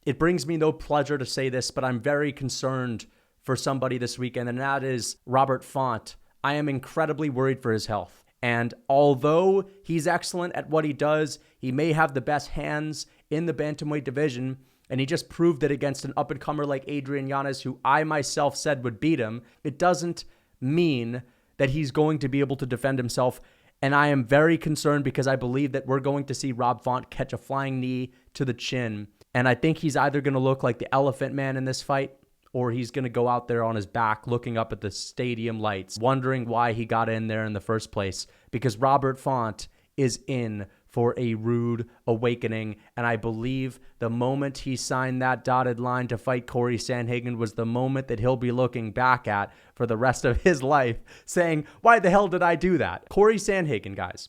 it brings me no pleasure to say this, but I'm very concerned for somebody this weekend, and that is Robert Font. I am incredibly worried for his health. And although he's excellent at what he does, he may have the best hands in the bantamweight division, and he just proved it against an up-and-comer like Adrian Yanez, who I myself said would beat him. It doesn't mean that he's going to be able to defend himself. And I am very concerned because I believe that we're going to see Rob Font catch a flying knee to the chin. And I think he's either going to look like the Elephant Man in this fight, or he's going to go out there on his back looking up at the stadium lights, wondering why he got in there in the first place. Because Robert Font is in for a rude awakening. And I believe the moment he signed that dotted line to fight Cory Sandhagen was the moment that he'll be looking back at for the rest of his life, saying, why the hell did I do that? Cory Sandhagen, guys.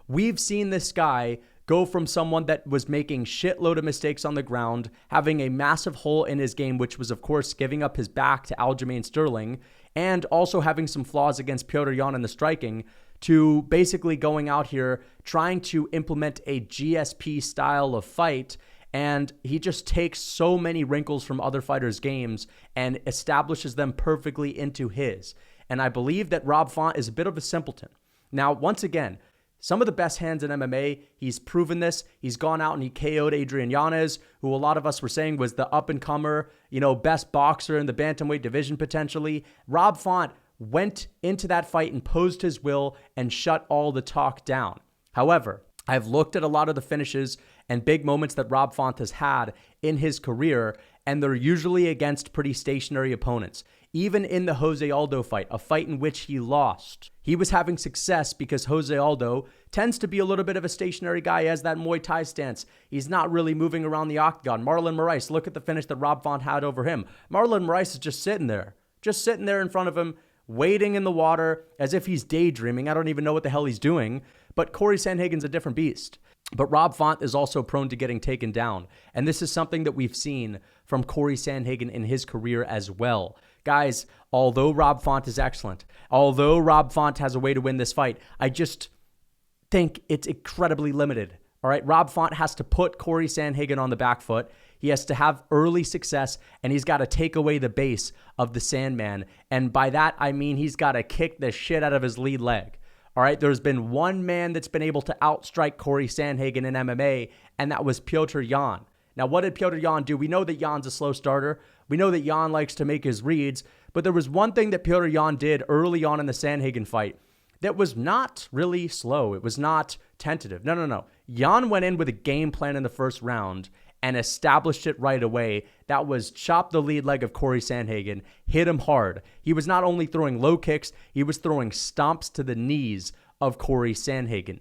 We've seen this guy go from someone that was making shitload of mistakes on the ground, having a massive hole in his game, which was, of course, giving up his back to Aljamain Sterling, and also having some flaws against Petr Yan in the striking, to basically going out here trying to implement a GSP style of fight. And he just takes so many wrinkles from other fighters' games and establishes them perfectly into his. And I believe that Rob Font is a bit of a simpleton. Now, once again, some of the best hands in MMA, he's proven this. He's gone out and he KO'd Adrian Yanez, who a lot of us were saying was the up-and-comer, best boxer in the bantamweight division potentially. Rob Font went into that fight and posed his will and shut all the talk down. However, I've looked at a lot of the finishes and big moments that Rob Font has had in his career, and they're usually against pretty stationary opponents. Even in the Jose Aldo fight, a fight in which he lost, he was having success because Jose Aldo tends to be a little bit of a stationary guy. He has that Muay Thai stance. He's not really moving around the octagon. Marlon Moraes, look at the finish that Rob Font had over him. Marlon Moraes is just sitting there in front of him, waiting in the water as if he's daydreaming. I don't even know what the hell he's doing. But Cory Sandhagen's a different beast. But Rob Font is also prone to getting taken down. And this is something that we've seen from Cory Sandhagen in his career as well. Guys, although Rob Font is excellent, although Rob Font has a way to win this fight, I just think it's incredibly limited. All right, Rob Font has to put Cory Sandhagen on the back foot. He has to have early success, and he's got to take away the base of the Sandman. And by that, I mean he's got to kick the shit out of his lead leg. All right, there's been one man that's been able to outstrike Cory Sandhagen in MMA, and that was Petr Yan. Now, what did Petr Yan do? We know that Yan's a slow starter. We know that Yan likes to make his reads, but there was one thing that Petr Yan did early on in the Sandhagen fight that was not really slow. It was not tentative. No. Yan went in with a game plan in the first round and established it right away. That was chop the lead leg of Cory Sandhagen, hit him hard. He was not only throwing low kicks, he was throwing stomps to the knees of Cory Sandhagen.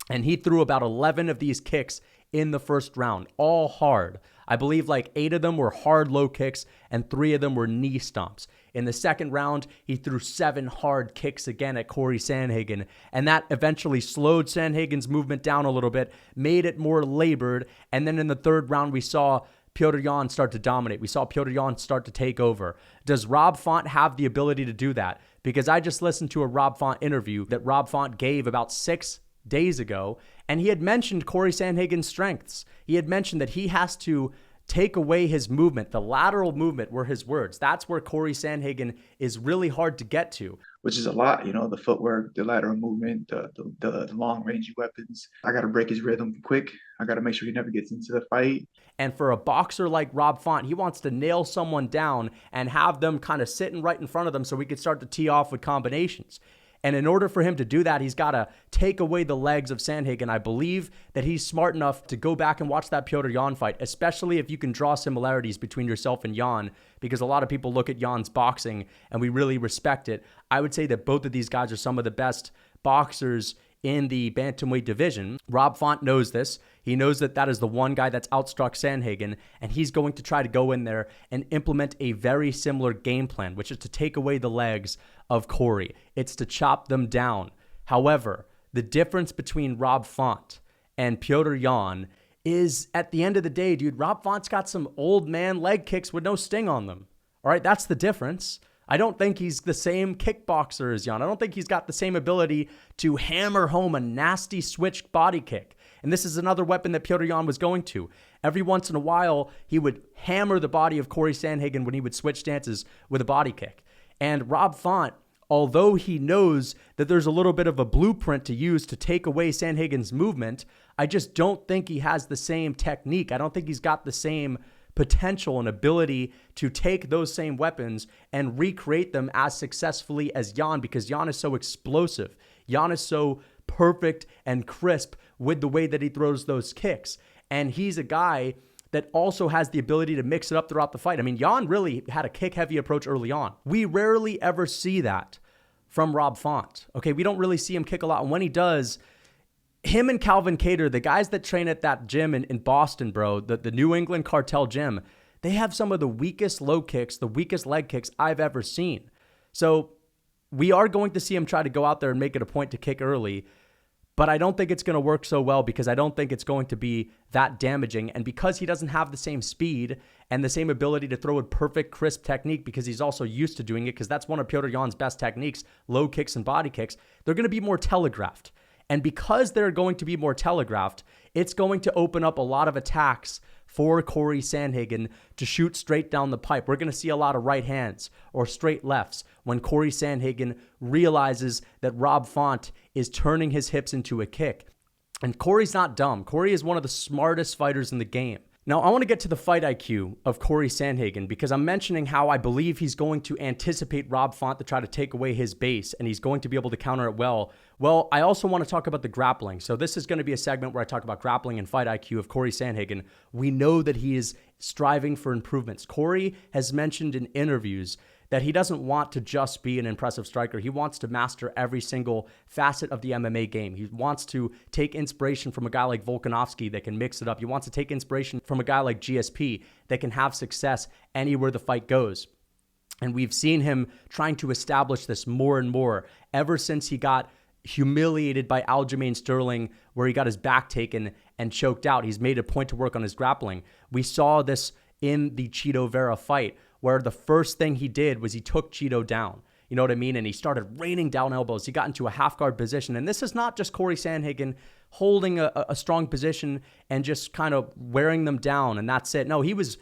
And he threw about 11 of these kicks in the first round, all hard. I believe like 8 of them were hard low kicks and 3 of them were knee stomps. In the second round, he threw 7 hard kicks again at Cory Sandhagen, and that eventually slowed Sandhagen's movement down a little bit, made it more labored, and then in the third round, we saw Petr Yan start to dominate. We saw Petr Yan start to take over. Does Rob Font have the ability to do that? Because I just listened to a Rob Font interview that Rob Font gave about 6 days ago, and he had mentioned Cory Sandhagen's strengths. He had mentioned that he has to take away his movement. The lateral movement were his words. That's where Cory Sandhagen is really hard to get to. Which is a lot, the footwork, the lateral movement, the long range weapons. I got to break his rhythm quick. I got to make sure he never gets into the fight. And for a boxer like Rob Font, he wants to nail someone down and have them kind of sitting right in front of them so we could start to tee off with combinations. And in order for him to do that, he's got to take away the legs of Sandhagen. I believe that he's smart enough to go back and watch that Petr Yan fight, especially if you can draw similarities between yourself and Yan, because a lot of people look at Yan's boxing and we really respect it. I would say that both of these guys are some of the best boxers in the bantamweight division. Rob Font knows this. He knows that that is the one guy that's outstruck Sandhagen, and he's going to try to go in there and implement a very similar game plan, which is to take away the legs of Cory. It's to chop them down. However, the difference between Rob Font and Petr Yan is, at the end of the day, dude, Rob Font's got some old man leg kicks with no sting on them. All right, that's the difference. I don't think he's the same kickboxer as Yan. I don't think he's got the same ability to hammer home a nasty switch body kick. And this is another weapon that Petr Yan was going to. Every once in a while, he would hammer the body of Cory Sandhagen when he would switch stances with a body kick. And Rob Font, although he knows that there's a little bit of a blueprint to use to take away Sandhagen's movement, I just don't think he has the same technique. I don't think he's got the same potential and ability to take those same weapons and recreate them as successfully as Jan, because Jan is so explosive. Jan is so perfect and crisp with the way that he throws those kicks. And he's a guy that also has the ability to mix it up throughout the fight. I mean, Jan really had a kick-heavy approach early on. We rarely ever see that from Rob Font. Okay, we don't really see him kick a lot. And when he does, him and Calvin Kattar, the guys that train at that gym in Boston, bro, the New England Cartel gym, they have some of the weakest low kicks, the weakest leg kicks I've ever seen. So we are going to see him try to go out there and make it a point to kick early. But I don't think it's going to work so well because I don't think it's going to be that damaging. And because he doesn't have the same speed and the same ability to throw a perfect, crisp technique, because he's also used to doing it, because that's one of Petr Yan's best techniques, low kicks and body kicks, they're going to be more telegraphed. And because they're going to be more telegraphed, it's going to open up a lot of attacks for Cory Sandhagen to shoot straight down the pipe. We're going to see a lot of right hands or straight lefts when Cory Sandhagen realizes that Rob Font is turning his hips into a kick. And Cory's not dumb. Cory is one of the smartest fighters in the game. Now, I want to get to the fight IQ of Cory Sandhagen because I'm mentioning how I believe he's going to anticipate Rob Font to try to take away his base, and he's going to be able to counter it well. Well, I also want to talk about the grappling. So this is going to be a segment where I talk about grappling and fight IQ of Cory Sandhagen. We know that he is striving for improvements. Cory has mentioned in interviews that he doesn't want to just be an impressive striker. He wants to master every single facet of the MMA game. He wants to take inspiration from a guy like Volkanovski that can mix it up. He wants to take inspiration from a guy like GSP that can have success anywhere the fight goes. And we've seen him trying to establish this more and more ever since he got humiliated by Aljamain Sterling, where he got his back taken and choked out. He's made a point to work on his grappling. We saw this in the Chito Vera fight, where the first thing he did was he took Chito down. You know what I mean? And he started raining down elbows. He got into a half guard position. And this is not just Cory Sandhagen holding a strong position and just kind of wearing them down and that's it. No, he was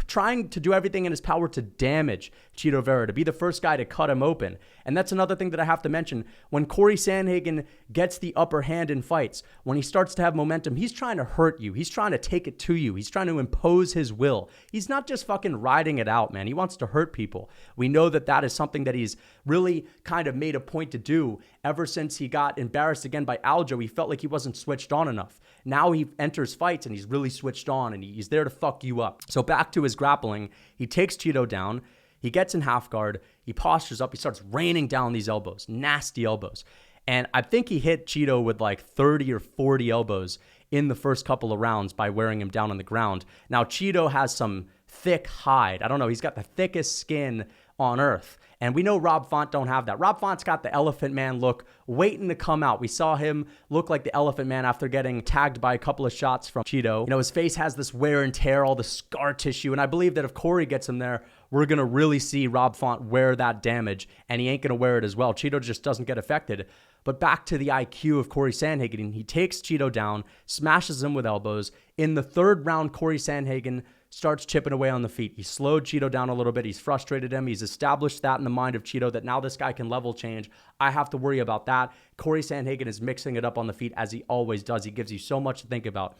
trying to do everything in his power to damage Chito Vera, to be the first guy to cut him open. And that's another thing that I have to mention. When Cory Sandhagen gets the upper hand in fights, when he starts to have momentum, he's trying to hurt you. He's trying to take it to you. He's trying to impose his will. He's not just fucking riding it out, man. He wants to hurt people. We know that that is something that he's really kind of made a point to do ever since he got embarrassed again by Aljo. He felt like he wasn't switched on enough. Now he enters fights and he's really switched on and he's there to fuck you up. So back to his grappling, he takes Chito down, he gets in half guard, he postures up, he starts raining down these elbows, nasty elbows. And I think he hit Chito with like 30 or 40 elbows in the first couple of rounds by wearing him down on the ground. Now Chito has some thick hide. I don't know, he's got the thickest skin on earth. And we know Rob Font don't have that. Rob Font's got the Elephant Man look waiting to come out. We saw him look like the Elephant Man after getting tagged by a couple of shots from Chito. You know, his face has this wear and tear, all the scar tissue. And I believe that if Cory gets him there, we're going to really see Rob Font wear that damage. And he ain't going to wear it as well. Chito just doesn't get affected. But back to the IQ of Cory Sandhagen. He takes Chito down, smashes him with elbows. In the third round, Cory Sandhagen starts chipping away on the feet. He slowed Chito down a little bit. He's frustrated him. He's established that in the mind of Chito that now this guy can level change. I have to worry about that. Cory Sandhagen is mixing it up on the feet as he always does. He gives you so much to think about.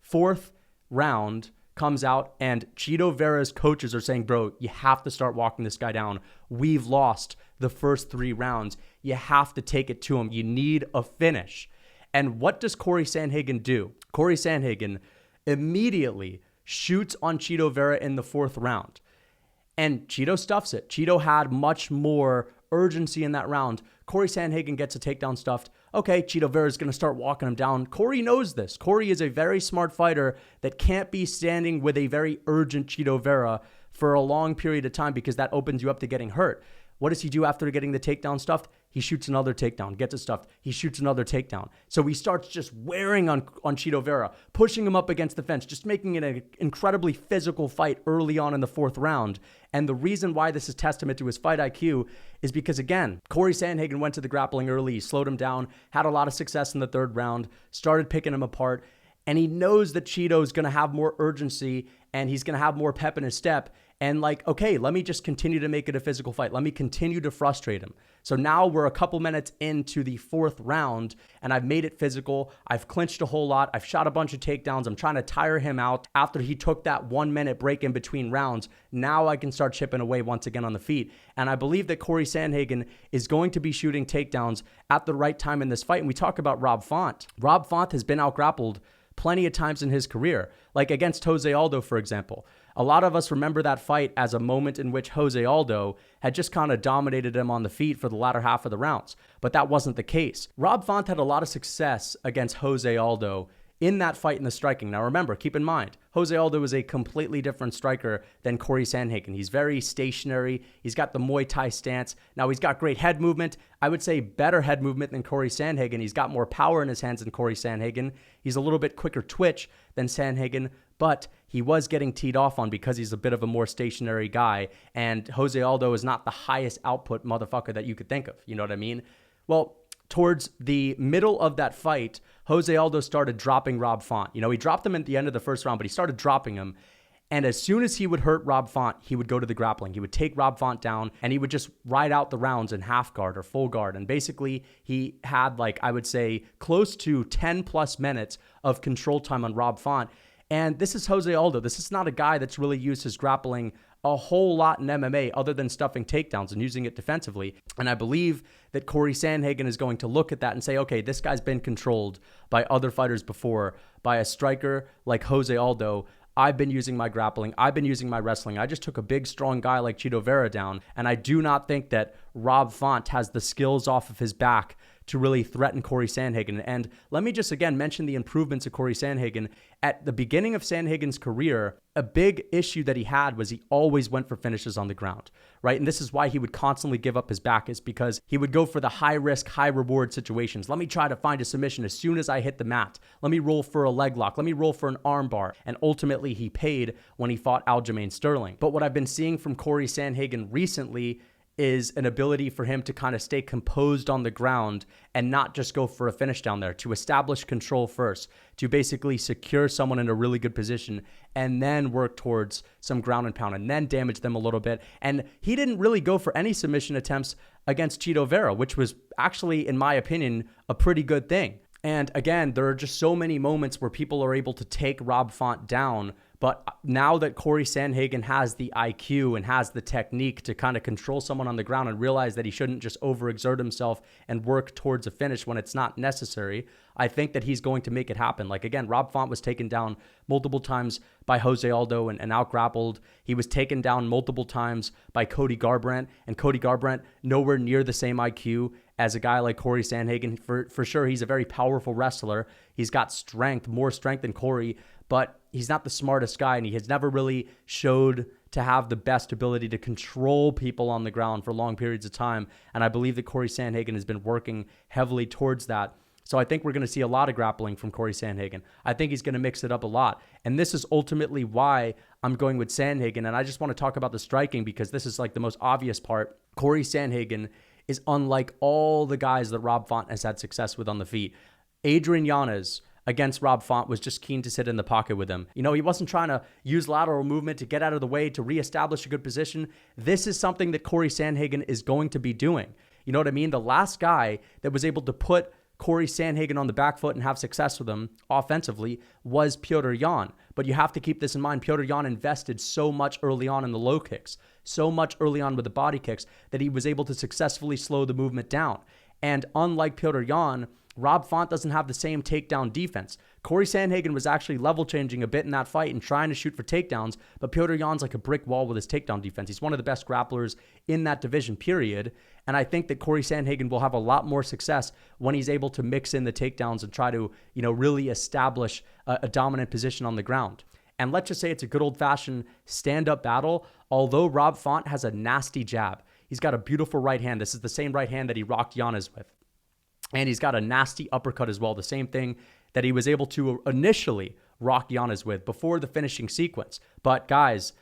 Fourth round comes out and Chito Vera's coaches are saying, bro, you have to start walking this guy down. We've lost the first 3 rounds. You have to take it to him. You need a finish. And what does Cory Sandhagen do? Cory Sandhagen immediately shoots on Chito Vera in the 4th round. And Chito stuffs it. Chito had much more urgency in that round. Cory Sandhagen gets a takedown stuffed. Okay, Chito Vera is going to start walking him down. Cory knows this. Cory is a very smart fighter that can't be standing with a very urgent Chito Vera for a long period of time because that opens you up to getting hurt. What does he do after getting the takedown stuffed? He shoots another takedown, gets it stuffed. He shoots another takedown. So he starts just wearing on Chito Vera, pushing him up against the fence, just making it an incredibly physical fight early on in the 4th round. And the reason why this is testament to his fight IQ is because, again, Cory Sandhagen went to the grappling early. He slowed him down, had a lot of success in the 3rd round, started picking him apart. And he knows that Cheeto's going to have more urgency and he's going to have more pep in his step. And like, okay, let me just continue to make it a physical fight. Let me continue to frustrate him. So now we're a couple minutes into the 4th round and I've made it physical. I've clinched a whole lot. I've shot a bunch of takedowns. I'm trying to tire him out after he took that 1 minute break in between rounds. Now I can start chipping away once again on the feet. And I believe that Cory Sandhagen is going to be shooting takedowns at the right time in this fight. And we talk about Rob Font. Rob Font has been out-grappled plenty of times in his career, like against Jose Aldo, for example. A lot of us remember that fight as a moment in which Jose Aldo had just kind of dominated him on the feet for the latter half of the rounds, but that wasn't the case. Rob Font had a lot of success against Jose Aldo in that fight in the striking. Now remember, keep in mind, Jose Aldo is a completely different striker than Cory Sandhagen. He's very stationary. He's got the Muay Thai stance. Now he's got great head movement. I would say better head movement than Cory Sandhagen. He's got more power in his hands than Cory Sandhagen. He's a little bit quicker twitch than Sandhagen, but he was getting teed off on because he's a bit of a more stationary guy. And Jose Aldo is not the highest output motherfucker that you could think of. You know what I mean? Well, towards the middle of that fight, Jose Aldo started dropping Rob Font. You know, he dropped him at the end of the first round, but he started dropping him. And as soon as he would hurt Rob Font, he would go to the grappling. He would take Rob Font down and he would just ride out the rounds in half guard or full guard. And basically he had, like, I would say close to 10 plus minutes of control time on Rob Font. And this is Jose Aldo. This is not a guy that's really used his grappling a whole lot in MMA other than stuffing takedowns and using it defensively. And I believe that Cory Sandhagen is going to look at that and say, okay, this guy's been controlled by other fighters before, by a striker like Jose Aldo. I've been using my grappling. I've been using my wrestling. I just took a big, strong guy like Chito Vera down. And I do not think that Rob Font has the skills off of his back to really threaten Cory Sandhagen. And let me just again mention the improvements of Cory Sandhagen. At the beginning of Sandhagen's career, a big issue that he had was he always went for finishes on the ground, right? And this is why he would constantly give up his back, is because he would go for the high risk, high reward situations. Let me try to find a submission as soon as I hit the mat. Let me roll for a leg lock. Let me roll for an arm bar. And ultimately he paid when he fought Aljamain Sterling. But what I've been seeing from Cory Sandhagen recently is an ability for him to kind of stay composed on the ground and not just go for a finish down there, to establish control first, to basically secure someone in a really good position and then work towards some ground and pound and then damage them a little bit. And he didn't really go for any submission attempts against Chito Vera, which was actually, in my opinion, a pretty good thing. And again, there are just so many moments where people are able to take Rob Font down. But now that Cory Sandhagen has the IQ and has the technique to kind of control someone on the ground and realize that he shouldn't just overexert himself and work towards a finish when it's not necessary, I think that he's going to make it happen. Like, again, Rob Font was taken down multiple times by Jose Aldo and out-grappled. He was taken down multiple times by Cody Garbrandt, and Cody Garbrandt nowhere near the same IQ as a guy like Cory Sandhagen. For sure, he's a very powerful wrestler. He's got strength, more strength than Cory, but he's not the smartest guy, and he has never really showed to have the best ability to control people on the ground for long periods of time. And I believe that Cory Sandhagen has been working heavily towards that. So I think we're going to see a lot of grappling from Cory Sandhagen. I think he's going to mix it up a lot. And this is ultimately why I'm going with Sandhagen. And I just want to talk about the striking because this is like the most obvious part. Cory Sandhagen is unlike all the guys that Rob Font has had success with on the feet. Adrian Yanez against Rob Font was just keen to sit in the pocket with him. You know, he wasn't trying to use lateral movement to get out of the way, to reestablish a good position. This is something that Cory Sandhagen is going to be doing. You know what I mean? The last guy that was able to put Cory Sandhagen on the back foot and have success with him offensively was Petr Yan. But you have to keep this in mind. Petr Yan invested so much early on in the low kicks, so much early on with the body kicks, that he was able to successfully slow the movement down. And unlike Petr Yan, Rob Font doesn't have the same takedown defense. Cory Sandhagen was actually level changing a bit in that fight and trying to shoot for takedowns, but Petr Yan's like a brick wall with his takedown defense. He's one of the best grapplers in that division, period. And I think that Cory Sandhagen will have a lot more success when he's able to mix in the takedowns and try to, you know, really establish a dominant position on the ground. And let's just say it's a good old-fashioned stand-up battle. Although Rob Font has a nasty jab, he's got a beautiful right hand. This is the same right hand that he rocked Yanez with. And he's got a nasty uppercut as well, the same thing that he was able to initially rock Yanez with before the finishing sequence. But guys,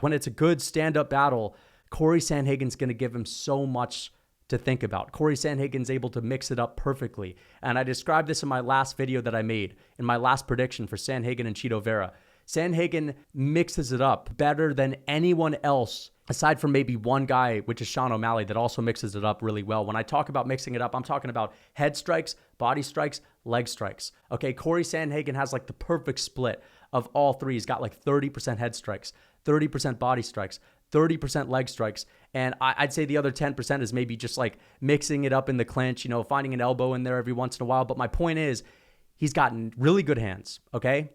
when it's a good stand-up battle, Cory Sandhagen's going to give him so much to think about. Cory Sandhagen's able to mix it up perfectly. And I described this in my last video that I made, in my last prediction for Sandhagen and Chito Vera. Sandhagen mixes it up better than anyone else, aside from maybe one guy, which is Sean O'Malley, that also mixes it up really well. When I talk about mixing it up, I'm talking about head strikes, body strikes, leg strikes. Okay, Cory Sandhagen has like the perfect split of all three. He's got like 30% head strikes, 30% body strikes, 30% leg strikes. And I'd say the other 10% is maybe just like mixing it up in the clinch, finding an elbow in there every once in a while. But my point is, he's gotten really good hands, okay?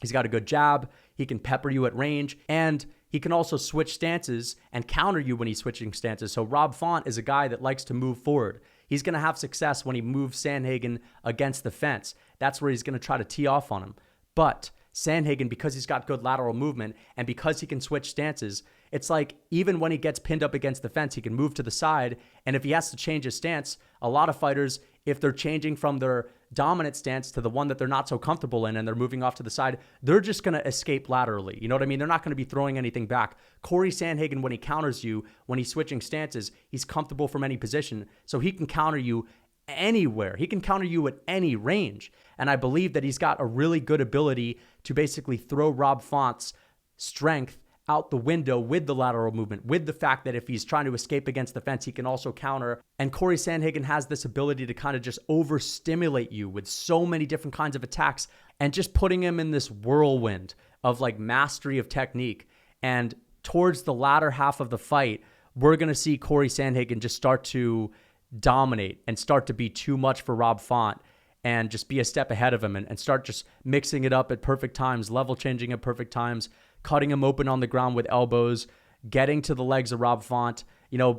He's got a good jab. He can pepper you at range, and he can also switch stances and counter you when he's switching stances. So Rob Font is a guy that likes to move forward. He's going to have success when he moves Sandhagen against the fence. That's where he's going to try to tee off on him. But Sandhagen, because he's got good lateral movement and because he can switch stances, it's like even when he gets pinned up against the fence, he can move to the side. And if he has to change his stance, a lot of fighters, if they're changing from their dominant stance to the one that they're not so comfortable in and they're moving off to the side, they're just going to escape laterally. You know what I mean? They're not going to be throwing anything back. Cory Sandhagen, when he counters you, when he's switching stances, he's comfortable from any position. So he can counter you anywhere. He can counter you at any range. And I believe that he's got a really good ability to basically throw Rob Font's strength out the window with the lateral movement, with the fact that if he's trying to escape against the fence, he can also counter. And Cory Sandhagen has this ability to kind of just overstimulate you with so many different kinds of attacks and just putting him in this whirlwind of like mastery of technique. And towards the latter half of the fight, we're going to see Cory Sandhagen just start to dominate and start to be too much for Rob Font and just be a step ahead of him and start just mixing it up at perfect times, level changing at perfect times, cutting him open on the ground with elbows, getting to the legs of Rob Font,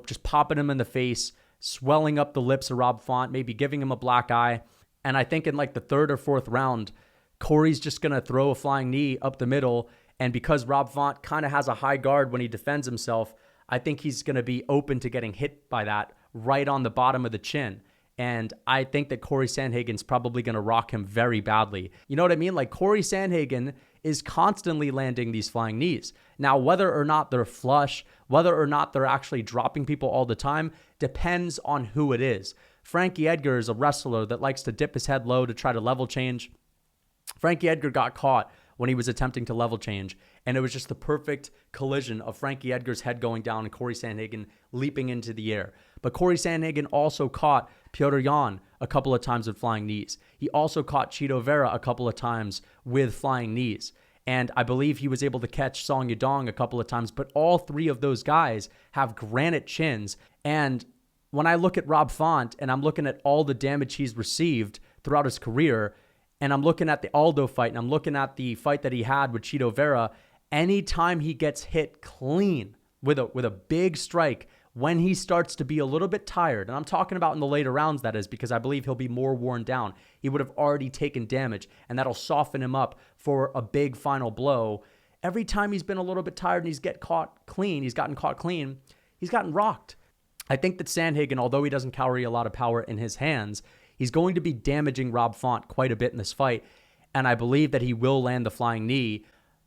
just popping him in the face, swelling up the lips of Rob Font, maybe giving him a black eye. And I think in like the third or fourth round, Cory's just going to throw a flying knee up the middle. And because Rob Font kind of has a high guard when he defends himself, I think he's going to be open to getting hit by that right on the bottom of the chin. And I think that Cory Sandhagen's probably going to rock him very badly. You know what I mean? Like Cory Sandhagen is constantly landing these flying knees. Now, whether or not they're flush, whether or not they're actually dropping people all the time, depends on who it is. Frankie Edgar is a wrestler that likes to dip his head low to try to level change. Frankie Edgar got caught when he was attempting to level change, and it was just the perfect collision of Frankie Edgar's head going down and Cory Sandhagen leaping into the air. But Cory Sandhagen also caught Petr Yan a couple of times with flying knees. He also caught Chito Vera a couple of times with flying knees. And I believe he was able to catch Song Yadong a couple of times, but all three of those guys have granite chins. And when I look at Rob Font and I'm looking at all the damage he's received throughout his career, and I'm looking at the Aldo fight, and I'm looking at the fight that he had with Chito Vera, anytime he gets hit clean with a big strike, when he starts to be a little bit tired, and I'm talking about in the later rounds, that is, because I believe he'll be more worn down. He would have already taken damage, and that'll soften him up for a big final blow. Every time he's been a little bit tired and he's gotten caught clean, he's gotten rocked. I think that Sandhagen, although he doesn't carry a lot of power in his hands, he's going to be damaging Rob Font quite a bit in this fight, and I believe that he will land the flying knee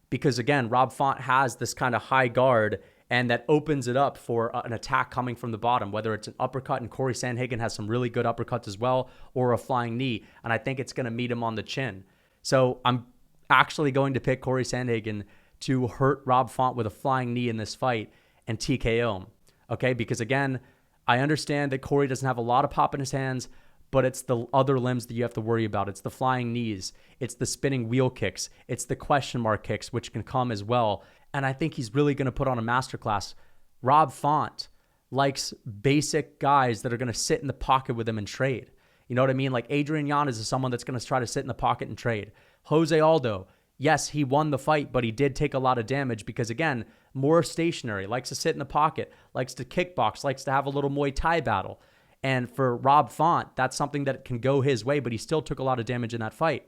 because, again, Rob Font has this kind of high guard, and that opens it up for an attack coming from the bottom, whether it's an uppercut, and Cory Sandhagen has some really good uppercuts as well, or a flying knee, and I think it's going to meet him on the chin. So I'm actually going to pick Cory Sandhagen to hurt Rob Font with a flying knee in this fight and TKO him, okay? Because, again, I understand that Cory doesn't have a lot of pop in his hands, but it's the other limbs that you have to worry about. It's the flying knees. It's the spinning wheel kicks. It's the question mark kicks, which can come as well. And I think he's really going to put on a masterclass. Rob Font likes basic guys that are going to sit in the pocket with him and trade. You know what I mean? Like Adrian Yanez is someone that's going to try to sit in the pocket and trade. Jose Aldo, yes, he won the fight, but he did take a lot of damage because, again, more stationary, likes to sit in the pocket, likes to kickbox, likes to have a little Muay Thai battle. And for Rob Font, that's something that can go his way, but he still took a lot of damage in that fight.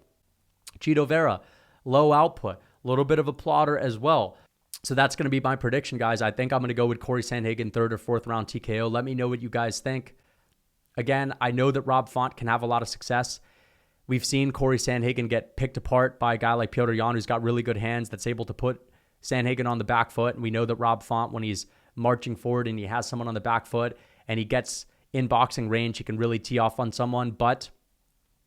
Chito Vera, low output, a little bit of a plotter as well. So that's going to be my prediction, guys. I think I'm going to go with Cory Sandhagen, third or fourth round TKO. Let me know what you guys think. Again, I know that Rob Font can have a lot of success. We've seen Cory Sandhagen get picked apart by a guy like Petr Yan, who's got really good hands, that's able to put Sandhagen on the back foot. And we know that Rob Font, when he's marching forward and he has someone on the back foot and he gets in boxing range, he can really tee off on someone. But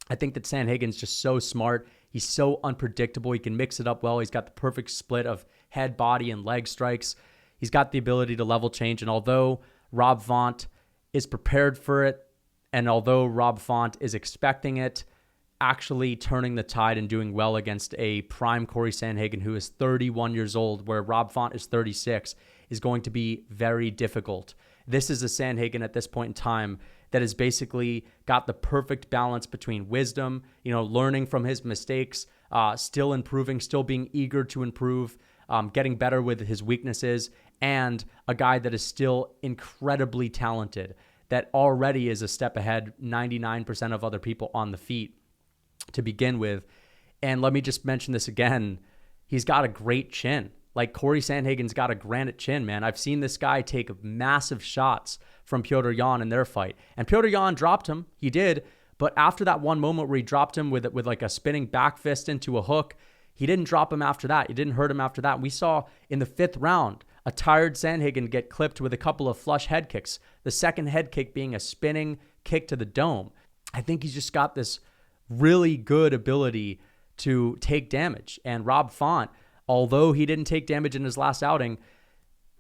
I think that Sandhagen's just so smart. He's so unpredictable. He can mix it up well. He's got the perfect split of head, body, and leg strikes. He's got the ability to level change. And although Rob Font is prepared for it, and although Rob Font is expecting it, actually turning the tide and doing well against a prime Cory Sandhagen who is 31 years old, where Rob Font is 36, is going to be very difficult. This is a Sandhagen at this point in time that has basically got the perfect balance between wisdom, learning from his mistakes, still improving, still being eager to improve, getting better with his weaknesses, and a guy that is still incredibly talented, that already is a step ahead 99% of other people on the feet to begin with. And let me just mention this again. He's got a great chin. Like, Cory Sandhagen's got a granite chin, man. I've seen this guy take massive shots from Petr Yan in their fight. And Petr Yan dropped him. He did. But after that one moment where he dropped him with like a spinning back fist into a hook, he didn't drop him after that. He didn't hurt him after that. We saw in the 5th round a tired Sandhagen get clipped with a couple of flush head kicks. The second head kick being a spinning kick to the dome. I think he's just got this really good ability to take damage. And Rob Font, although he didn't take damage in his last outing,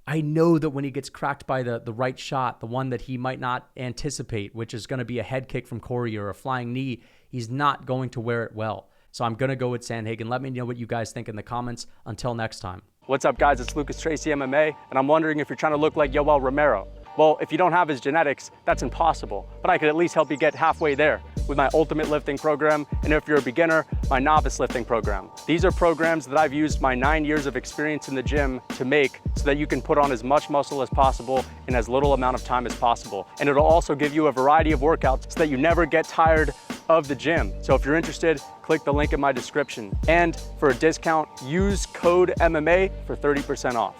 I know that when he gets cracked by the right shot, the one that he might not anticipate, which is going to be a head kick from Cory or a flying knee, he's not going to wear it well. So I'm going to go with Sandhagen. Let me know what you guys think in the comments. Until next time. What's up, guys? It's Lucas Tracy MMA, and I'm wondering if you're trying to look like Yoel Romero. Well, if you don't have his genetics, that's impossible, but I could at least help you get halfway there with my ultimate lifting program, and if you're a beginner, my novice lifting program. These are programs that I've used my 9 years of experience in the gym to make so that you can put on as much muscle as possible in as little amount of time as possible. And it'll also give you a variety of workouts so that you never get tired of the gym. So if you're interested, click the link in my description. And for a discount, use code MMA for 30% off.